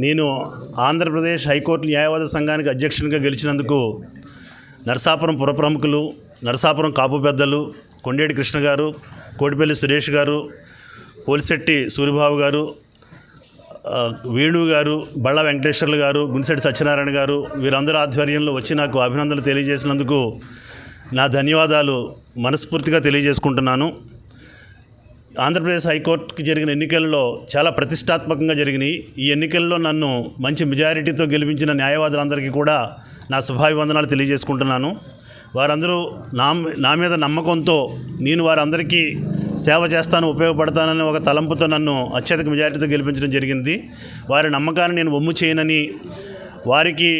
నేను ఆంధ్రప్రదేశ్ హైకోర్టు న్యాయవాద సంఘానికి అధ్యక్షునిగా గెలిచినందుకు నరసాపురం పుర ప్రముఖులు, నరసాపురం కాపు పెద్దలు, కొండేటి కృష్ణ గారు, కోటిపల్లి సురేష్ గారు, పోలిశెట్టి సూరిబాబు గారు, వేణు గారు, బళ్ళ వెంకటేశ్వర్లు గారు, గుంసెట్టి సత్యనారాయణ గారు, వీరందరూ ఆధ్వర్యంలో వచ్చి నాకు అభినందనలు తెలియజేసినందుకు నా ధన్యవాదాలు మనస్ఫూర్తిగా తెలియజేసుకుంటున్నాను. ఆంధ్రప్రదేశ్ హైకోర్టుకి జరిగిన ఎన్నికల్లో చాలా ప్రతిష్టాత్మకంగా జరిగినాయి. ఈ ఎన్నికల్లో నన్ను మంచి మెజారిటీతో గెలిపించిన న్యాయవాదులందరికీ కూడా నా శుభాభివందనాలు తెలియజేసుకుంటున్నాను. వారందరూ నా మీద నమ్మకంతో నేను వారందరికీ సేవ చేస్తాను, ఉపయోగపడతానని ఒక తలంపుతో నన్ను అత్యధిక మెజారిటీతో గెలిపించడం జరిగింది. వారి నమ్మకాన్ని నేను వమ్ము చేయనని, వారికి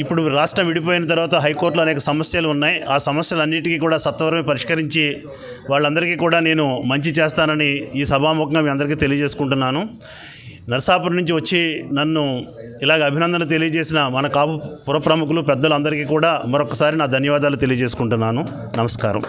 ఇప్పుడు రాష్ట్రం విడిపోయిన తర్వాత హైకోర్టులో అనేక సమస్యలు ఉన్నాయి. ఆ సమస్యలన్నిటికీ కూడా సత్వరమే పరిష్కరించి వాళ్ళందరికీ కూడా నేను మంచి చేస్తానని ఈ సభాముఖంగా మీ అందరికీ తెలియజేసుకుంటున్నాను. నరసాపురం నుంచి వచ్చి నన్ను ఇలాగ అభినందన తెలియజేసిన మన కాపు పుర ప్రముఖులు, పెద్దలందరికీ కూడా మరొకసారి నా ధన్యవాదాలు తెలియజేసుకుంటున్నాను. నమస్కారం.